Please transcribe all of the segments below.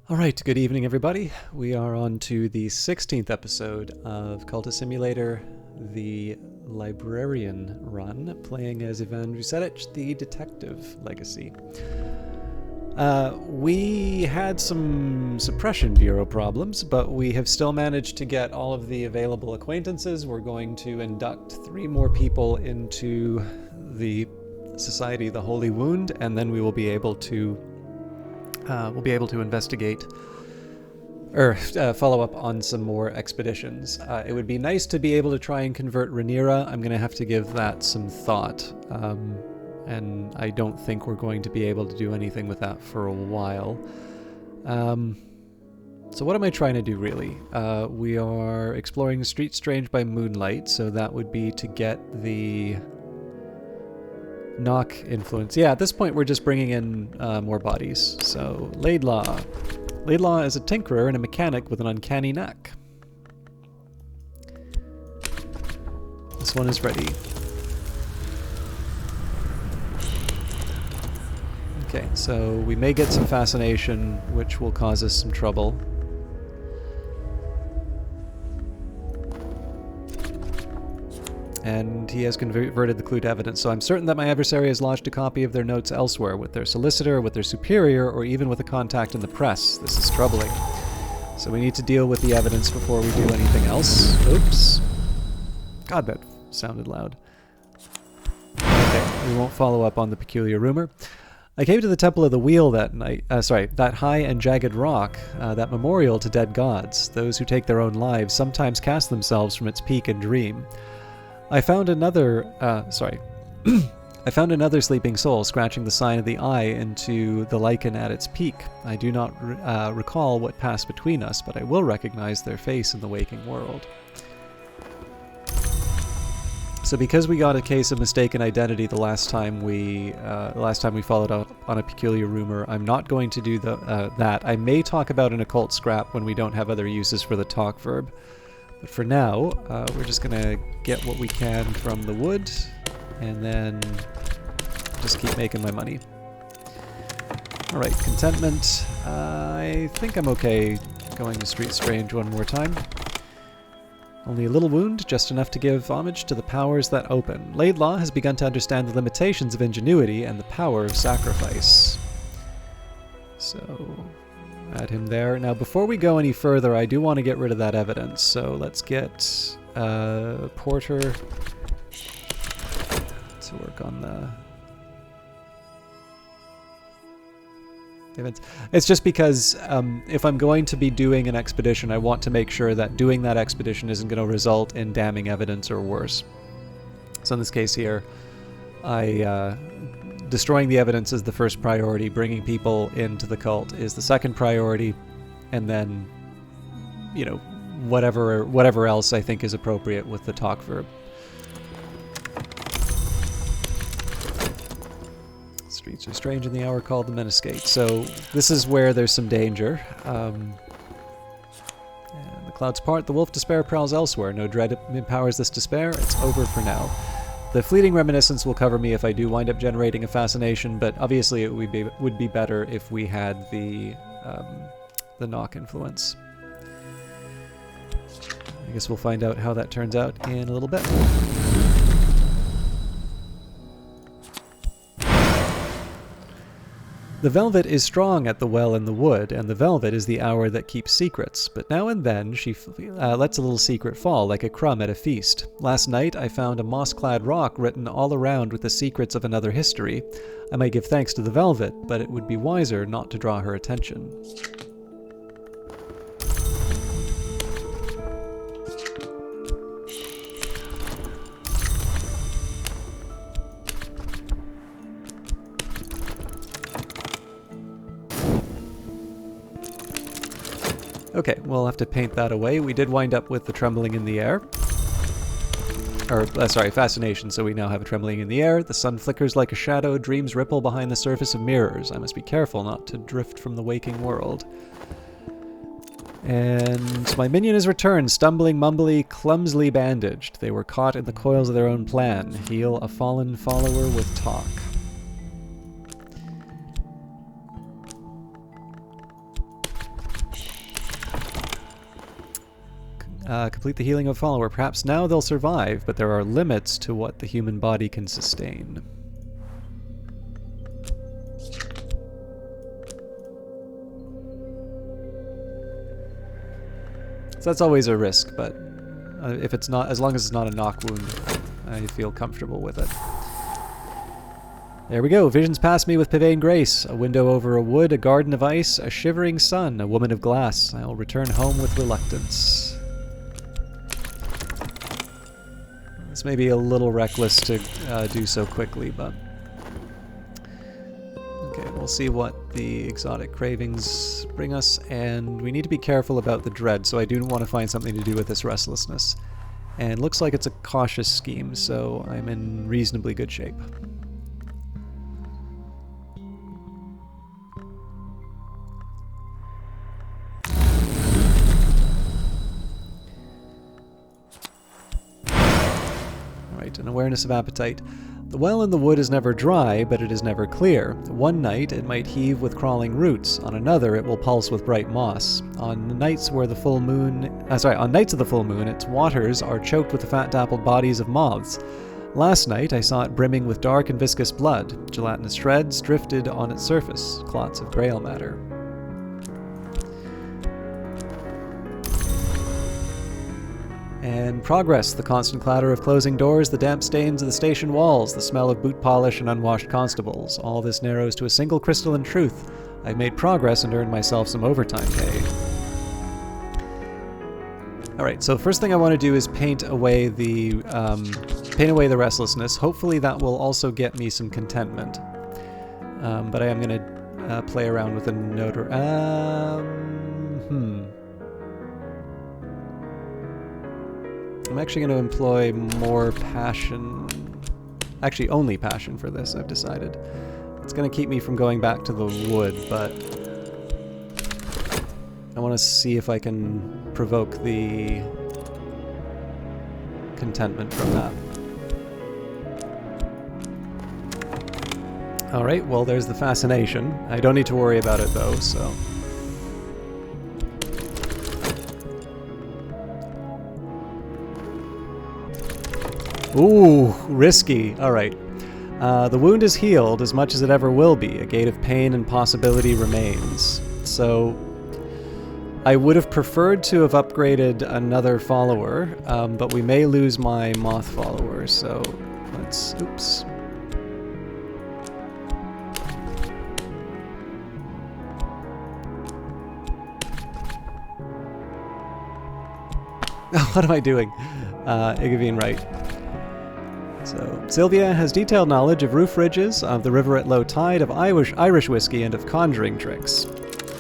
Alright, good evening everybody. We are on to the 16th episode of Cultist Simulator, the Librarian run, playing as Ivan Vucetich, the Detective Legacy. We had some Suppression Bureau problems, but we have still managed to get all of the available acquaintances. We're going to induct 3 more people into the Society of the Holy Wound, and then we will be able to investigate or follow up on some more expeditions. It would be nice to be able to try and convert Rhaenyra. I'm going to have to give that some thought, and I don't think we're going to be able to do anything with that for a while. So what am I trying to do really? We are exploring Street Strange by moonlight, so that would be to get the knock influence. Yeah, at this point we're just bringing in more bodies. So, Laidlaw. Laidlaw is a tinkerer and a mechanic with an uncanny knack. This one is ready. Okay, so we may get some fascination, which will cause us some trouble. And he has converted the clue to evidence, so I'm certain that my adversary has lodged a copy of their notes elsewhere, with their solicitor, with their superior, or even with a contact in the press. This is troubling. So we need to deal with the evidence before we do anything else. Oops. God, that sounded loud. Okay, we won't follow up on the peculiar rumor. I came to the Temple of the Wheel that night, that high and jagged rock, that memorial to dead gods. Those who take their own lives sometimes cast themselves from its peak and dream. I found another, I found another sleeping soul scratching the sign of the eye into the lichen at its peak. I do not recall what passed between us, but I will recognize their face in the waking world. So because we got a case of mistaken identity the last time we followed up on a peculiar rumor, I'm not going to do that. I may talk about an occult scrap when we don't have other uses for the talk verb. But for now, we're just going to get what we can from the wood, and then just keep making my money. Alright, contentment. I think I'm okay going to Street Strange one more time. Only a little wound, just enough to give homage to the powers that open. Laidlaw has begun to understand the limitations of ingenuity and the power of sacrifice. So, add him there. Now, before we go any further, I do want to get rid of that evidence. So let's get Porter to work on the events. It's just because if I'm going to be doing an expedition, I want to make sure that doing that expedition isn't going to result in damning evidence or worse. So in this case here, destroying the evidence is the first priority, bringing people into the cult is the second priority, and then, you know, whatever else I think is appropriate with the talk verb. Streets are strange in the hour called the Menascate. So this is where there's some danger. And the clouds part, the wolf despair prowls elsewhere. No dread empowers this despair. It's over for now. The fleeting reminiscence will cover me if I do wind up generating a fascination, but obviously it would be better if we had the knock influence. I guess we'll find out how that turns out in a little bit. The velvet is strong at the well in the wood, and the velvet is the hour that keeps secrets. But now and then she lets a little secret fall, like a crumb at a feast. Last night I found a moss-clad rock written all around with the secrets of another history. I might give thanks to the velvet, but it would be wiser not to draw her attention. Okay, we'll have to paint that away. We did wind up with the trembling in the air. Fascination, so we now have a trembling in the air. The sun flickers like a shadow, dreams ripple behind the surface of mirrors. I must be careful not to drift from the waking world. And my minion is returned, stumbling, mumbly, clumsily bandaged. They were caught in the coils of their own plan. Heal a fallen follower with talk. Complete the healing of a follower. Perhaps now they'll survive, but there are limits to what the human body can sustain. So that's always a risk, but if it's not, as long as it's not a knock wound, I feel comfortable with it. There we go. Visions pass me with Pavane Grace. A window over a wood, a garden of ice, a shivering sun, a woman of glass. I will return home with reluctance. This may be a little reckless to do so quickly, but... Okay, we'll see what the exotic cravings bring us, and we need to be careful about the dread, so I do want to find something to do with this restlessness. And looks like it's a cautious scheme, so I'm in reasonably good shape. Alright, an awareness of appetite. The well in the wood is never dry, but it is never clear. One night it might heave with crawling roots, on another it will pulse with bright moss. On nights where the full moon, on nights of the full moon, its waters are choked with the fat dappled bodies of moths. Last night I saw it brimming with dark and viscous blood. Gelatinous shreds drifted on its surface, clots of grail matter. And progress, the constant clatter of closing doors, the damp stains of the station walls, the smell of boot polish and unwashed constables. All this narrows to a single crystalline truth. I've made progress and earned myself some overtime pay. Alright, so first thing I want to do is paint away the restlessness. Hopefully that will also get me some contentment. But I am going to play around with a notar... I'm actually going to employ more passion, actually only passion for this, I've decided. It's going to keep me from going back to the wood, but I want to see if I can provoke the contentment from that. Alright, well there's the fascination. I don't need to worry about it though, so... Ooh, risky. Alright. The wound is healed as much as it ever will be. A gate of pain and possibility remains. So, I would have preferred to have upgraded another follower, but we may lose my moth follower, so let's... Oops. What am I doing? Igavine right. So, Sylvia has detailed knowledge of roof ridges, of the river at low tide, of Irish whiskey, and of conjuring tricks.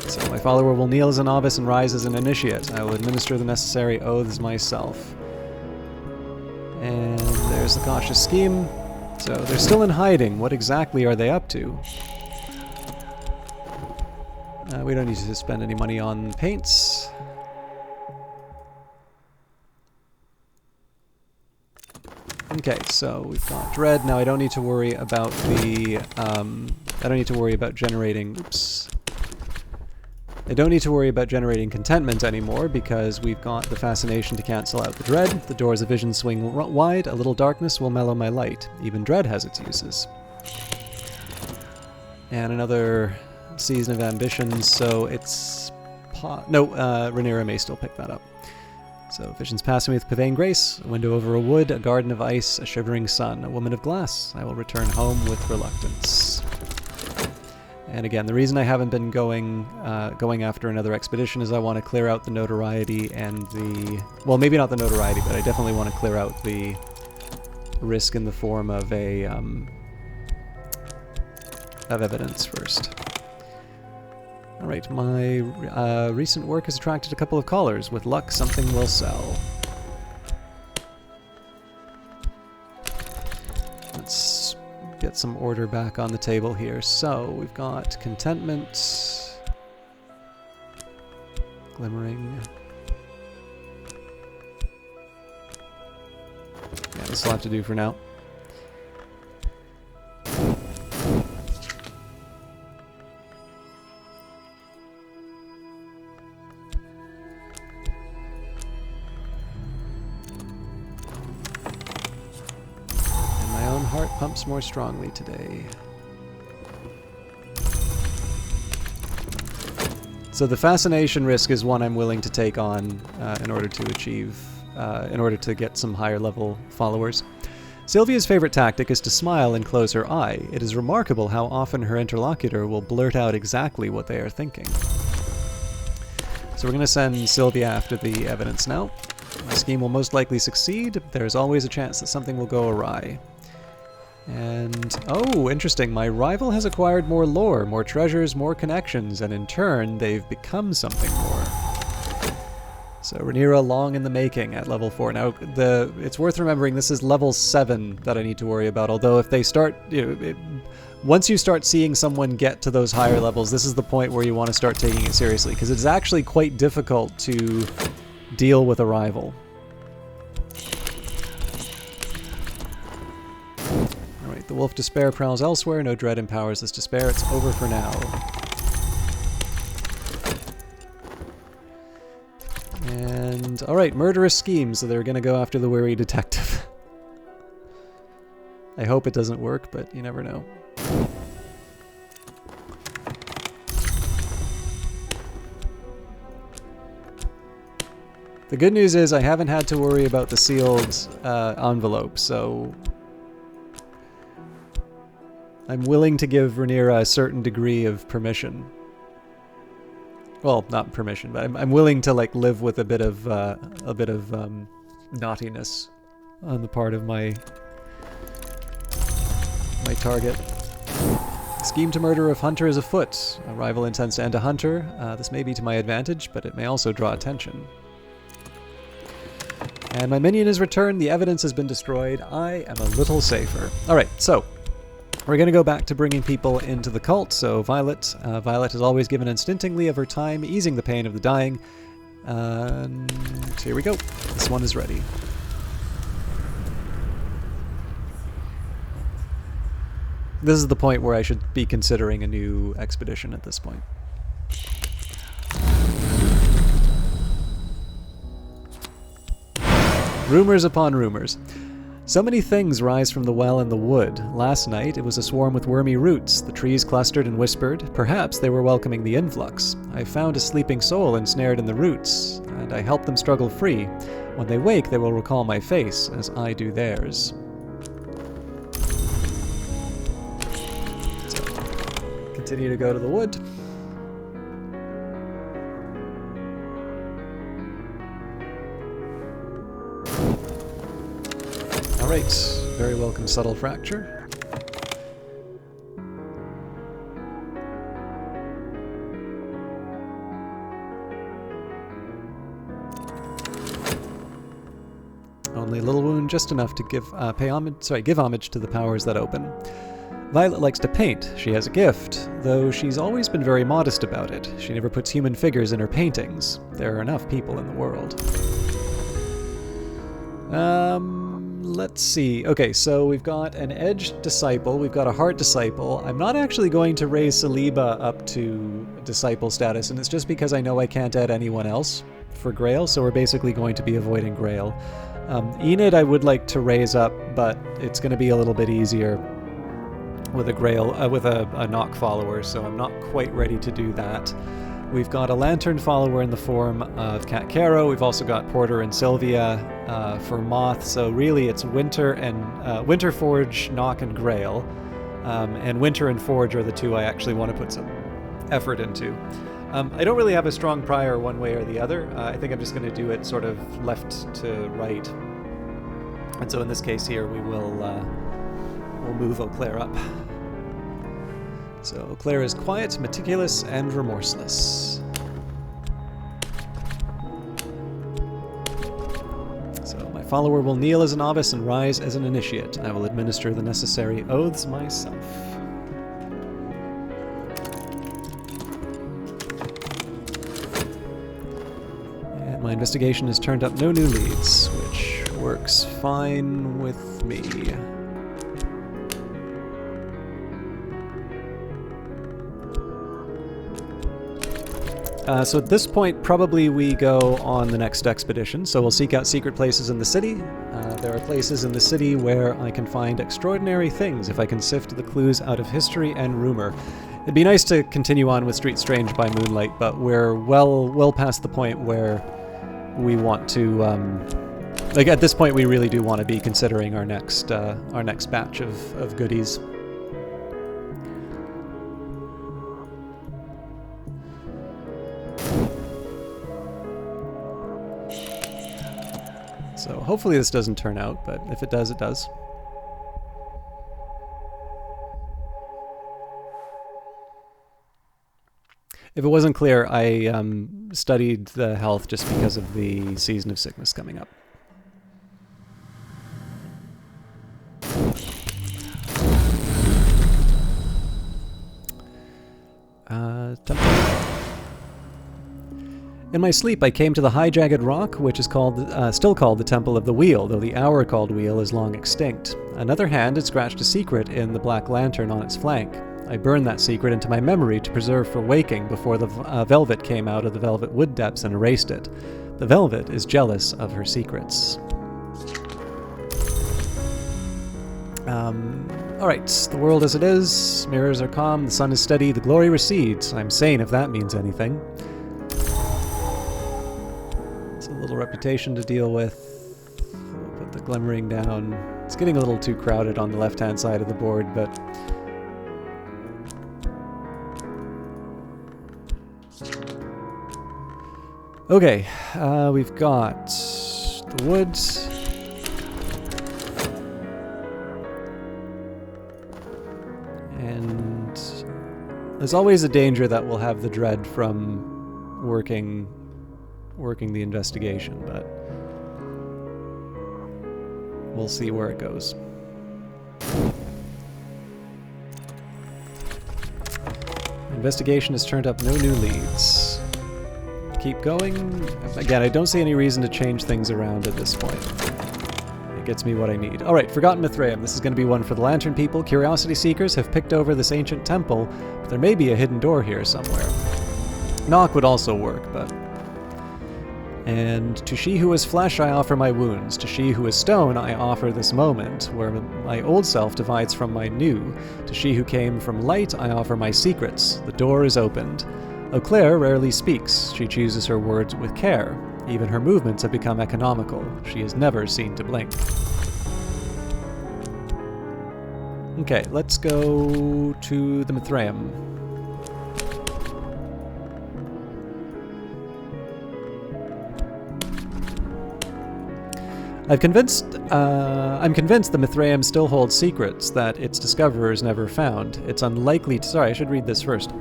So my follower will kneel as a novice and rise as an initiate. I will administer the necessary oaths myself. And there's the cautious scheme. So they're still in hiding. What exactly are they up to? We don't need to spend any money on paints. Okay, so we've got dread. Now I don't need to worry about the, I don't need to worry about generating, oops. I don't need to worry about generating contentment anymore because we've got the fascination to cancel out the dread. The doors of vision swing wide, a little darkness will mellow my light. Even dread has its uses. And another season of ambitions, so it's... Rhaenyra may still pick that up. So, visions pass me with Pavane Grace, a window over a wood, a garden of ice, a shivering sun, a woman of glass. I will return home with reluctance. And again, the reason I haven't been going after another expedition is I want to clear out the notoriety and the... Well, maybe not the notoriety, but I definitely want to clear out the risk in the form of a... of evidence first. Alright, my recent work has attracted a couple of callers. With luck, something will sell. Let's get some order back on the table here. So, we've got contentment, glimmering. Yeah, this will have to do for now. pumps more strongly today. So the fascination risk is one I'm willing to take on in order to achieve, in order to get some higher level followers. Sylvia's favorite tactic is to smile and close her eye. It is remarkable how often her interlocutor will blurt out exactly what they are thinking. So we're going to send Sylvia after the evidence now. The scheme will most likely succeed. There's always a chance that something will go awry. And, oh, interesting, my rival has acquired more lore, more treasures, more connections, and in turn, they've become something more. So Rhaenyra long in the making at level 4. Now, it's worth remembering this is level 7 that I need to worry about, although if they start, once you start seeing someone get to those higher levels, this is the point where you want to start taking it seriously, because it's actually quite difficult to deal with a rival. Alright, the Wolf Despair prowls elsewhere, no dread empowers this despair, it's over for now. And, alright, murderous schemes, so they're gonna go after the weary detective. I hope it doesn't work, but you never know. The good news is I haven't had to worry about the sealed envelope, so I'm willing to give Rhaenyra a certain degree of permission. Well, not permission, but I'm willing to like live with a bit of naughtiness on the part of my target. Scheme to murder if Hunter is afoot. A rival intends to end a Hunter. This may be to my advantage, but it may also draw attention. And my minion is returned. The evidence has been destroyed. I am a little safer. All right, so we're going to go back to bringing people into the cult. So Violet has always given unstintingly of her time, easing the pain of the dying. And here we go. This one is ready. This is the point where I should be considering a new expedition at this point. Rumors upon rumors. So many things rise from the well in the wood. Last night, it was a swarm with wormy roots. The trees clustered and whispered. Perhaps they were welcoming the influx. I found a sleeping soul ensnared in the roots, and I helped them struggle free. When they wake, they will recall my face, as I do theirs. So, continue to go to the wood. Alright, very welcome subtle fracture. Only a little wound, just enough to give homage to the powers that open. Violet likes to paint. She has a gift, though she's always been very modest about it. She never puts human figures in her paintings. There are enough people in the world. Let's see. Okay, so we've got an Edge Disciple, we've got a Heart Disciple. I'm not actually going to raise Saliba up to Disciple status, and it's just because I know I can't add anyone else for Grail, so we're basically going to be avoiding Grail. Enid I would like to raise up, but it's going to be a little bit easier with a Grail, with a Knock follower, so I'm not quite ready to do that. We've got a Lantern follower in the form of Cat Caro. We've also got Porter and Sylvia for Moth. So really it's Winter and Winter, Forge, Knock, and Grail. And Winter and Forge are the two I actually want to put some effort into. I don't really have a strong prior one way or the other. I think I'm just going to do it sort of left to right. And so in this case here, we'll move Eau Claire up. So Eau Claire is quiet, meticulous, and remorseless. So my follower will kneel as a novice and rise as an initiate. I will administer the necessary oaths myself. And my investigation has turned up no new leads, which works fine with me. So at this point, probably we go on the next expedition. So we'll seek out secret places in the city. There are places in the city where I can find extraordinary things if I can sift the clues out of history and rumor. It'd be nice to continue on with Street Strange by moonlight, but we're well past the point where we want to... like, at this point, we really do want to be considering our next batch of goodies. So hopefully this doesn't turn out, but if it does, it does. If it wasn't clear, I studied the health just because of the season of sickness coming up. In my sleep, I came to the high jagged rock, which is still called the Temple of the Wheel, though the hour-called wheel is long extinct. Another hand had scratched a secret in the black lantern on its flank. I burned that secret into my memory to preserve for waking before the velvet came out of the velvet wood depths and erased it. The velvet is jealous of her secrets. Alright, the world as it is, mirrors are calm, the sun is steady, the glory recedes. I'm sane if that means anything. It's a little reputation to deal with. We'll put the glimmering down. It's getting a little too crowded on the left-hand side of the board, but... Okay, we've got the woods. And there's always a danger that we'll have the dread from working the investigation, but we'll see where it goes. Investigation has turned up no new leads. Keep going. Again, I don't see any reason to change things around at this point. It gets me what I need. Alright, Forgotten Mithraeum. This is going to be one for the Lantern people. Curiosity Seekers have picked over this ancient temple, but there may be a hidden door here somewhere. Knock would also work, but... And to she who is flesh I offer my wounds, to she who is stone I offer this moment, where my old self divides from my new. To she who came from light I offer my secrets. The door is opened. Eau Claire rarely speaks. She chooses her words with care. Even her movements have become economical. She is never seen to blink. Okay, let's go to the Mithraeum. I'm convinced the Mithraeum still holds secrets that its discoverers never found. It's unlikely to... Sorry, I should read this first.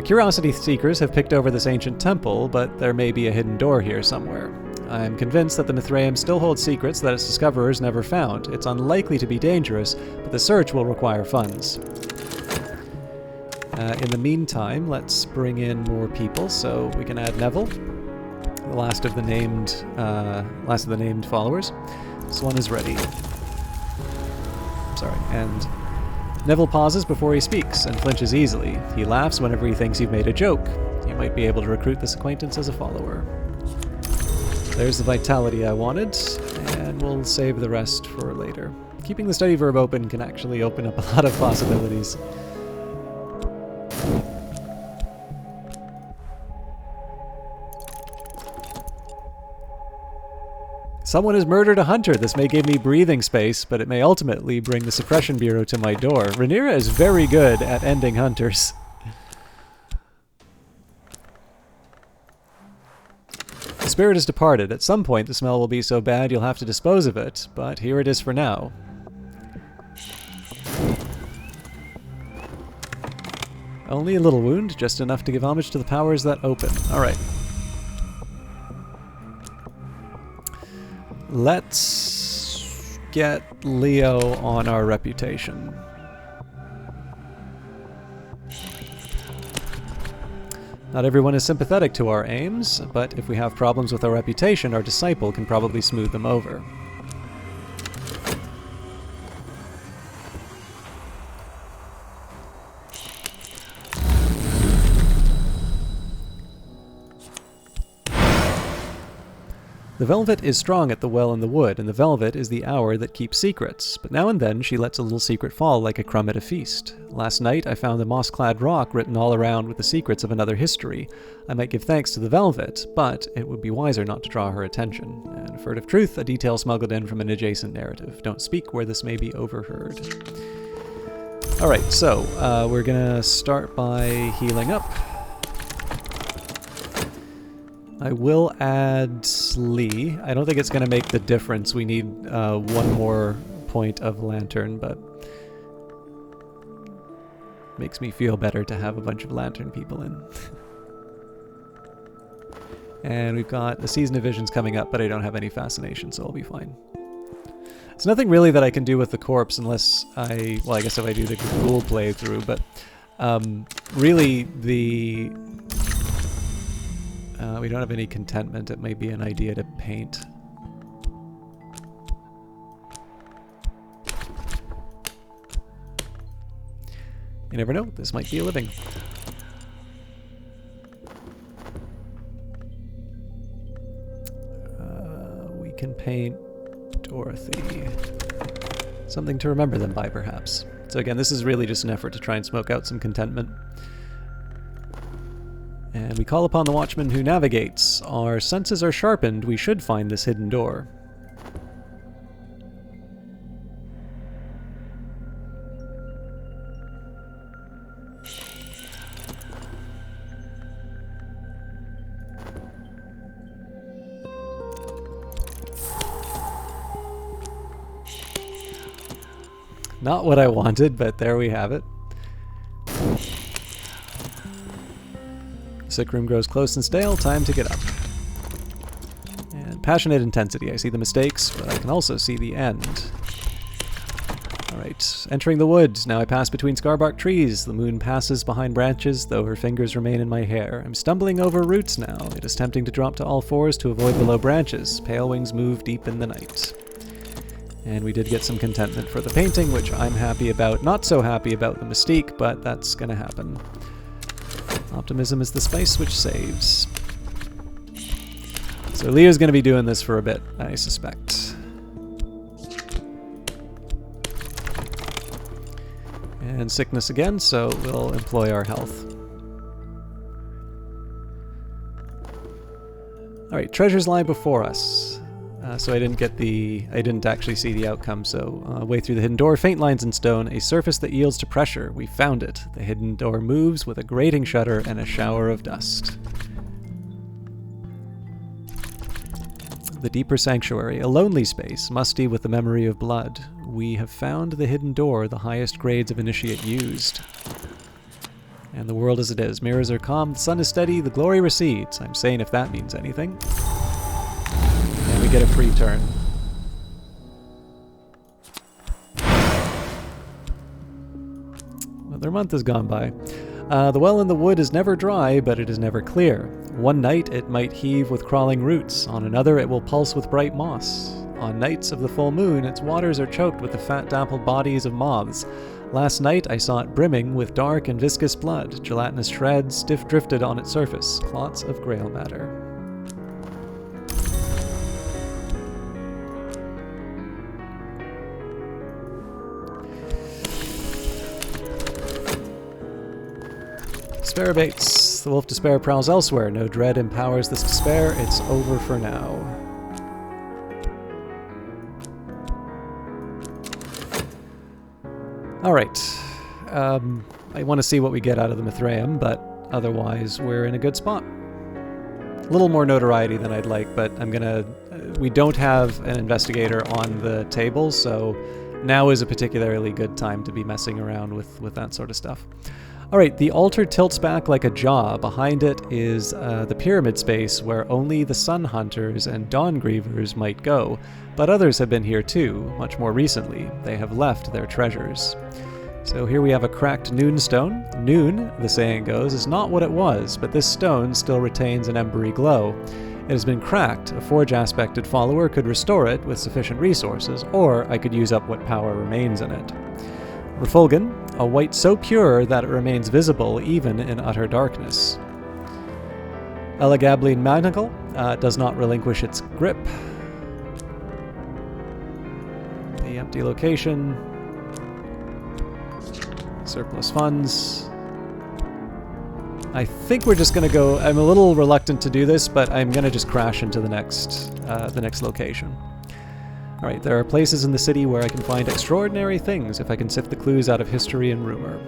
Curiosity Seekers have picked over this ancient temple, but there may be a hidden door here somewhere. I'm convinced that the Mithraeum still holds secrets that its discoverers never found. It's unlikely to be dangerous, but the search will require funds. In the meantime, let's bring in more people so we can add Neville, the last of the named followers. This one is ready. Sorry, and Neville pauses before he speaks and flinches easily. He laughs whenever he thinks you've made a joke. You might be able to recruit this acquaintance as a follower. There's the vitality I wanted, and we'll save the rest for later. Keeping the study verb open can actually open up a lot of possibilities. Someone has murdered a hunter. This may give me breathing space, but it may ultimately bring the Suppression Bureau to my door. Rhaenyra is very good at ending hunters. The spirit has departed. At some point the smell will be so bad you'll have to dispose of it, but here it is for now. Only a little wound, just enough to give homage to the powers that open. Alright. Let's get Leo on our reputation. Not everyone is sympathetic to our aims, but if we have problems with our reputation, our disciple can probably smooth them over. The velvet is strong at the well in the wood, and the velvet is the hour that keeps secrets. But now and then she lets a little secret fall like a crumb at a feast. Last night I found a moss-clad rock written all around with the secrets of another history. I might give thanks to the velvet, but it would be wiser not to draw her attention. And a furtive truth, a detail smuggled in from an adjacent narrative. Don't speak where this may be overheard. Alright, so we're gonna start by healing up. I will add Lee. I don't think it's going to make the difference. We need one more point of lantern, but makes me feel better to have a bunch of lantern people in. And we've got the Season of Visions coming up, but I don't have any fascination, so I'll be fine. There's nothing really that I can do with the corpse unless well, I guess if I do the ghoul playthrough, but really the... we don't have any contentment. It may be an idea to paint. You never know. This might be a living. We can paint Dorothy. Something to remember them by, perhaps. So again, this is really just an effort to try and smoke out some contentment. And we call upon the watchman who navigates. Our senses are sharpened. We should find this hidden door. Not what I wanted, but there we have it. Sick room grows close and stale, time to get up. And passionate intensity. I see the mistakes, but I can also see the end. Alright, entering the woods. Now I pass between scarbark trees. The moon passes behind branches, though her fingers remain in my hair. I'm stumbling over roots now. It is tempting to drop to all fours to avoid the low branches. Pale wings move deep in the night. And we did get some contentment for the painting, which I'm happy about. Not so happy about the mystique, but that's gonna happen. Optimism is the spice which saves. So Leah's going to be doing this for a bit, I suspect. And sickness again, so we'll employ our health. Alright, treasures lie before us. So I didn't actually see the outcome, so way through the hidden door, faint lines in stone, a surface that yields to pressure. We found it. The hidden door moves with a grating shudder and a shower of dust. The deeper sanctuary, a lonely space, musty with the memory of blood. We have found the hidden door, the highest grades of initiate used. And the world as it is. Mirrors are calm, the sun is steady, the glory recedes. I'm saying if that means anything. And we get a free turn. Another month has gone by. The well in the wood is never dry, but it is never clear. One night it might heave with crawling roots, on another it will pulse with bright moss. On nights of the full moon, its waters are choked with the fat dappled bodies of moths. Last night I saw it brimming with dark and viscous blood, gelatinous shreds stiff drifted on its surface, clots of grail matter. Despair abates. The wolf despair prowls elsewhere. No dread empowers this despair. It's over for now. Alright. I want to see what we get out of the Mithraeum, but otherwise we're in a good spot. A little more notoriety than I'd like, but I'm gonna... we don't have an investigator on the table, so now is a particularly good time to be messing around with that sort of stuff. Alright, the altar tilts back like a jaw. Behind it is the pyramid space where only the Sun Hunters and Dawn Grievers might go, but others have been here too, much more recently. They have left their treasures. So here we have a cracked Noon stone. Noon, the saying goes, is not what it was, but this stone still retains an embery glow. It has been cracked. A forge-aspected follower could restore it with sufficient resources, or I could use up what power remains in it. Refulgen, a white so pure that it remains visible even in utter darkness. Elegabline Manacle does not relinquish its grip. The empty location. Surplus funds. I think we're just going to go... I'm a little reluctant to do this, but I'm going to just crash into the next location. Alright, there are places in the city where I can find extraordinary things if I can sift the clues out of history and rumor.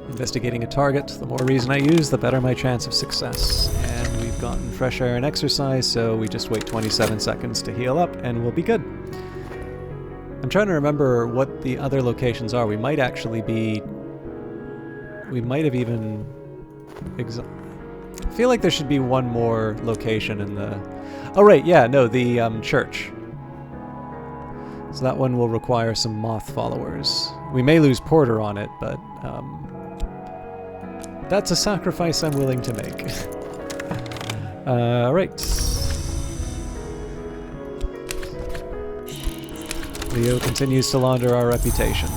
Investigating a target, the more reason I use, the better my chance of success. And we've gotten fresh air and exercise, so we just wait 27 seconds to heal up, and we'll be good. I'm trying to remember what the other locations are. We might actually be... We might have even... I feel like there should be one more location in the... Oh right, yeah, no, the church. So that one will require some moth followers. We may lose Porter on it, but... that's a sacrifice I'm willing to make. Right. Leo continues to launder our reputation.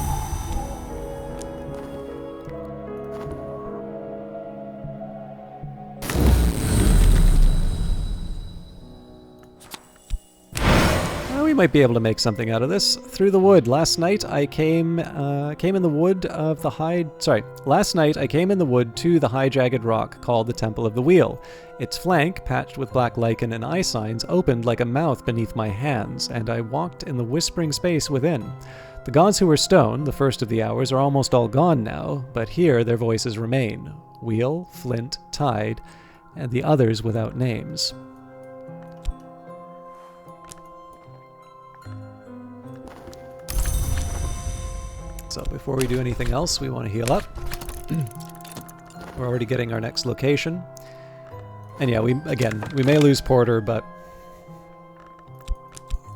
We might be able to make something out of this. Through the wood. Last night I came in the wood of the high... Sorry. Last night I came in the wood to the high jagged rock called the Temple of the Wheel. Its flank, patched with black lichen and eye signs, opened like a mouth beneath my hands, and I walked in the whispering space within. The gods who were stone, the first of the hours, are almost all gone now, but here their voices remain. Wheel, Flint, Tide, and the others without names. So before we do anything else, we want to heal up. We're already getting our next location. And yeah, we may lose Porter, but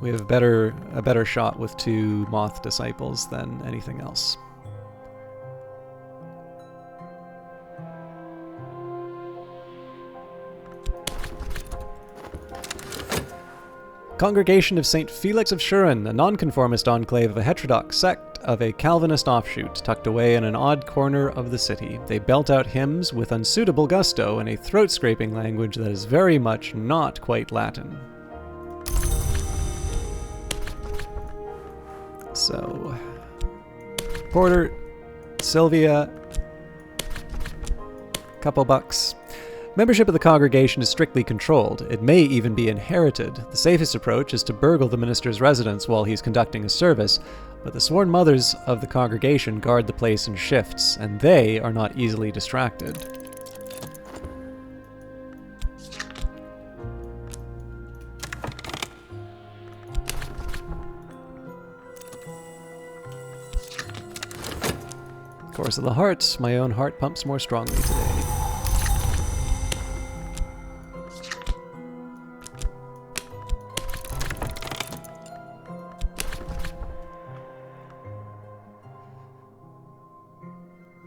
we have a better shot with 2 Moth Disciples than anything else. Congregation of St. Felix of Shurin, a nonconformist enclave of a heterodox sect of a Calvinist offshoot, tucked away in an odd corner of the city. They belt out hymns with unsuitable gusto in a throat-scraping language that is very much not quite Latin. So... Porter, Sylvia, couple bucks. Membership of the congregation is strictly controlled. It may even be inherited. The safest approach is to burgle the minister's residence while he's conducting a service, but the sworn mothers of the congregation guard the place in shifts, and they are not easily distracted. Course of the heart. My own heart pumps more strongly today.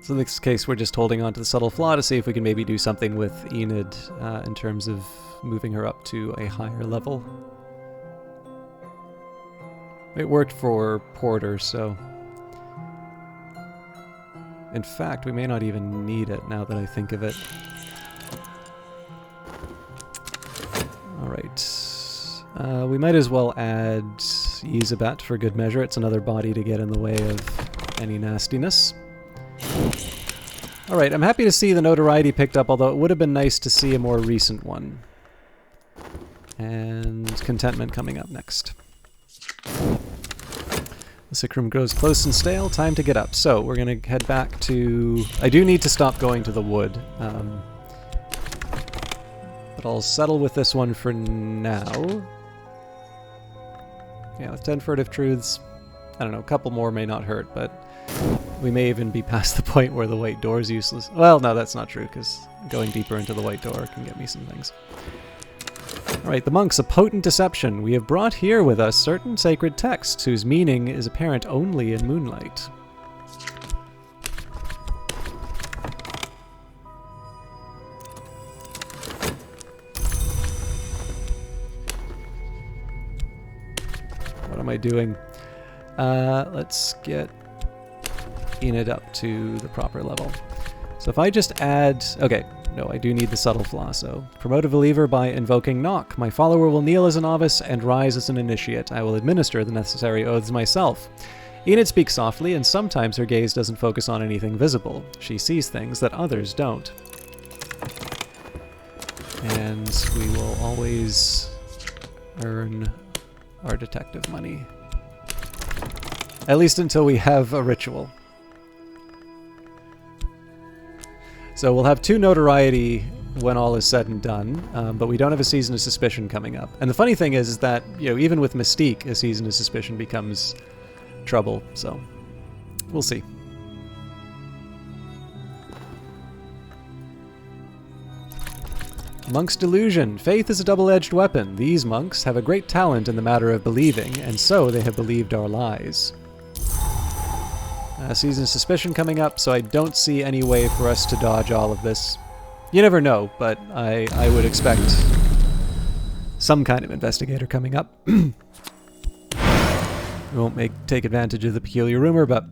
So in this case, we're just holding on to the subtle flaw to see if we can maybe do something with Enid in terms of moving her up to a higher level. It worked for Porter, so... In fact, we may not even need it now that I think of it. Alright. We might as well add Yzabat for good measure. It's another body to get in the way of any nastiness. Alright, I'm happy to see the notoriety picked up, although it would have been nice to see a more recent one. And contentment coming up next. The sick room grows close and stale, time to get up. So, we're going to head back to... I do need to stop going to the wood. But I'll settle with this one for now. Yeah, with 10 furtive truths, I don't know, a couple more may not hurt, but we may even be past the point where the white door is useless. Well, no, that's not true, because going deeper into the white door can get me some things. Alright, the monks, a potent deception. We have brought here with us certain sacred texts whose meaning is apparent only in moonlight. What am I doing? Let's get Enid up to the proper level. So if I just add... Okay, no, I do need the subtle flaw, so... Promote a believer by invoking knock. My follower will kneel as a novice and rise as an initiate. I will administer the necessary oaths myself. Enid speaks softly, and sometimes her gaze doesn't focus on anything visible. She sees things that others don't. And we will always earn our detective money. At least until we have a ritual. So we'll have 2 notoriety when all is said and done, but we don't have a Season of Suspicion coming up. And the funny thing is that, you know, even with Mystique, a Season of Suspicion becomes trouble, so we'll see. Monk's Delusion. Faith is a double-edged weapon. These monks have a great talent in the matter of believing, and so they have believed our lies. Season of Suspicion coming up, so I don't see any way for us to dodge all of this. You never know, but I would expect some kind of investigator coming up. We won't take advantage of the peculiar rumor, but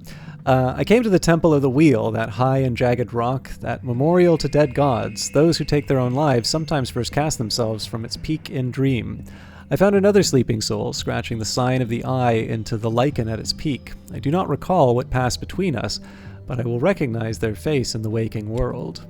I came to the Temple of the Wheel, that high and jagged rock, that memorial to dead gods. Those who take their own lives sometimes first cast themselves from its peak in dream. I found another sleeping soul, scratching the sign of the eye into the lichen at its peak. I do not recall what passed between us, but I will recognize their face in the waking world.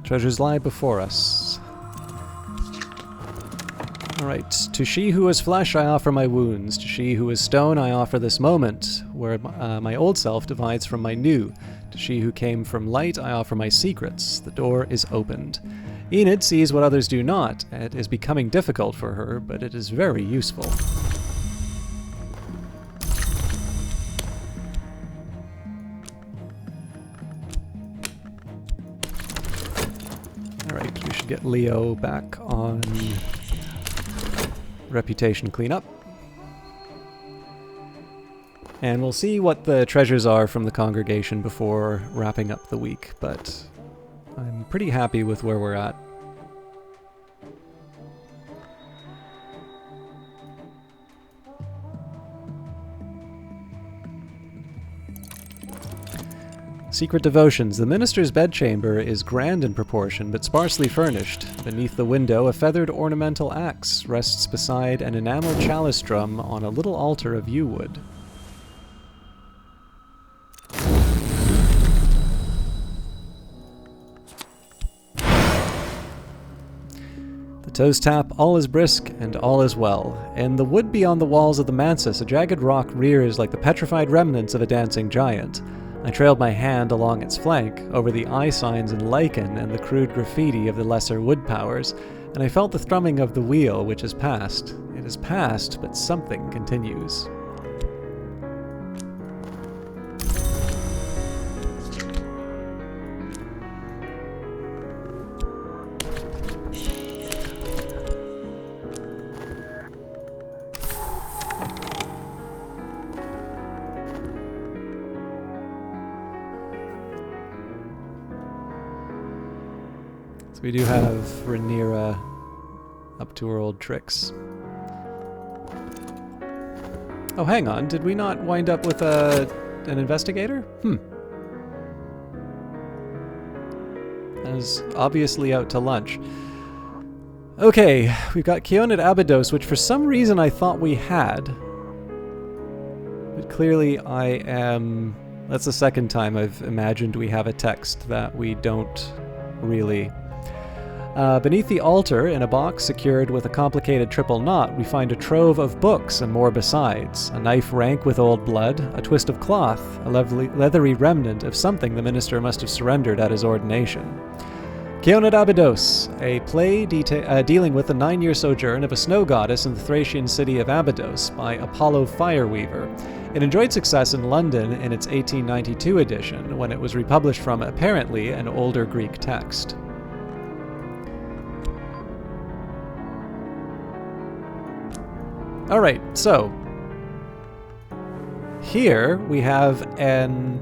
Treasures lie before us. Alright, to she who is flesh I offer my wounds, to she who is stone I offer this moment, where my old self divides from my new. To she who came from light I offer my secrets, the door is opened. Enid sees what others do not. It is becoming difficult for her, but it is very useful. Alright, we should get Leo back on reputation cleanup. And we'll see what the treasures are from the congregation before wrapping up the week, but I'm pretty happy with where we're at. Secret devotions. The minister's bedchamber is grand in proportion, but sparsely furnished. Beneath the window, a feathered ornamental axe rests beside an enameled chalice drum on a little altar of yew wood. The toes tap, all is brisk, and all is well. In the wood beyond the walls of the mansus, a jagged rock rears like the petrified remnants of a dancing giant. I trailed my hand along its flank, over the eye signs in lichen and the crude graffiti of the lesser wood powers, and I felt the thrumming of the wheel, which is past. It is past, but something continues. So we do have Rhaenyra up to her old tricks. Oh, hang on. Did we not wind up with an investigator? I was obviously out to lunch. Okay, we've got Keonid Abydos, which for some reason I thought we had. But clearly I am... That's the second time I've imagined we have a text that we don't really... beneath the altar, in a box secured with a complicated triple knot, we find a trove of books and more besides. A knife rank with old blood, a twist of cloth, a leathery remnant of something the minister must have surrendered at his ordination. Keonid Abydos, a play dealing with the 9-year sojourn of a snow goddess in the Thracian city of Abydos by Apollo Fireweaver. It enjoyed success in London in its 1892 edition, when it was republished from, apparently, an older Greek text. Alright, so here we have an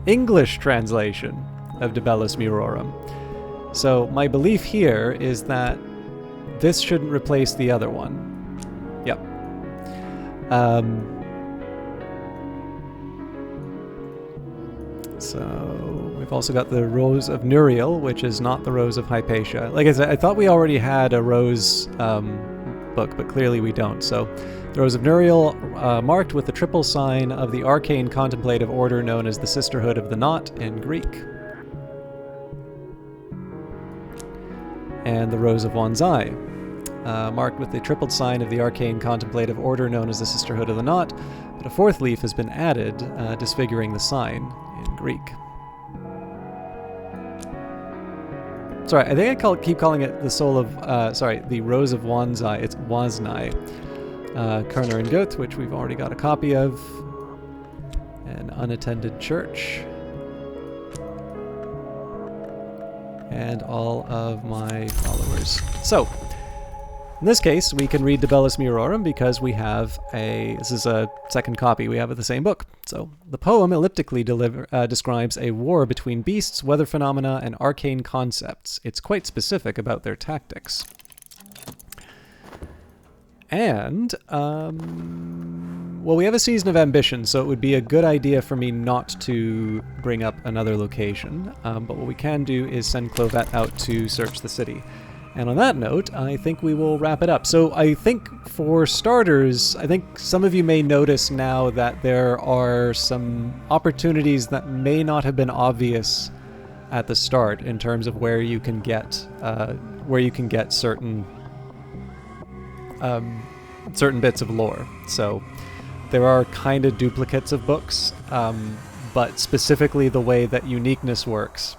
English translation of De Bellis Murorum. So my belief here is that this shouldn't replace the other one. Yep. So we've also got the Rose of Nuriel, which is not the Rose of Hypatia. Like I said, I thought we already had a Rose book, but clearly we don't. So the Rose of Nuriel, marked with the triple sign of the arcane contemplative order known as the Sisterhood of the Knot in Greek. And the Rose of Wanzai, marked with the tripled sign of the arcane contemplative order known as the Sisterhood of the Knot, but a fourth leaf has been added, disfiguring the sign in Greek. Sorry, I think I keep calling it the soul of, the Rose of Wanzai. It's Waznai. Kerner and Goethe, which we've already got a copy of. An unattended church. And all of my followers. So, in this case, we can read De Bellis Murorum because we have this is a second copy we have of the same book. So, the poem elliptically describes a war between beasts, weather phenomena, and arcane concepts. It's quite specific about their tactics. And, well, we have a Season of Ambition, so it would be a good idea for me not to bring up another location. But what we can do is send Clovette out to search the city. And on that note, I think we will wrap it up. So I think for starters, I think some of you may notice now that there are some opportunities that may not have been obvious at the start in terms of where you can get certain bits of lore. So there are kind of duplicates of books, but specifically the way that uniqueness works,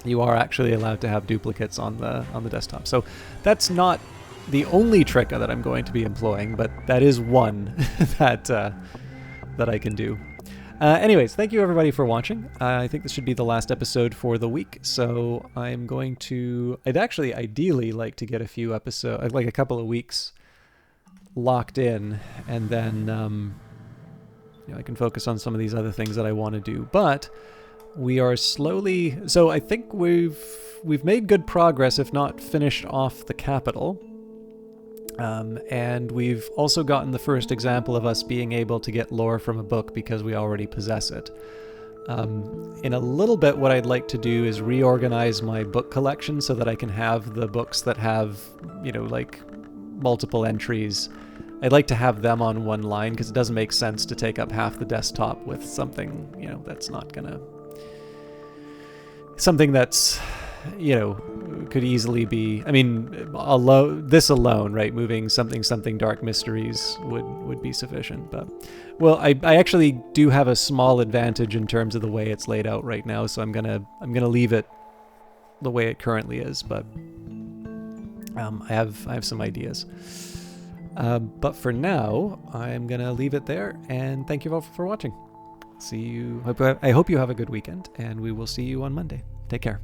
you are actually allowed to have duplicates on the desktop. So that's not the only trick that I'm going to be employing, but that is one that I can do. Anyways, thank you everybody for watching. I think this should be the last episode for the week, so I'm going to... I'd actually ideally like to get a few episodes, like a couple of weeks locked in, and then I can focus on some of these other things that I want to do. But we are slowly... So I think we've made good progress, if not finished off the capital. And we've also gotten the first example of us being able to get lore from a book because we already possess it. In a little bit, what I'd like to do is reorganize my book collection so that I can have the books that have, like multiple entries. I'd like to have them on one line because it doesn't make sense to take up half the desktop with something, that's not gonna... Something that's, could easily be... I mean, this alone, right? Moving something Dark Mysteries would be sufficient. But, well, I actually do have a small advantage in terms of the way it's laid out right now, so I'm gonna leave it the way it currently is. But I have some ideas. But for now, I'm gonna leave it there, and thank you all for watching. See you. I hope you have a good weekend, and we will see you on Monday. Take care.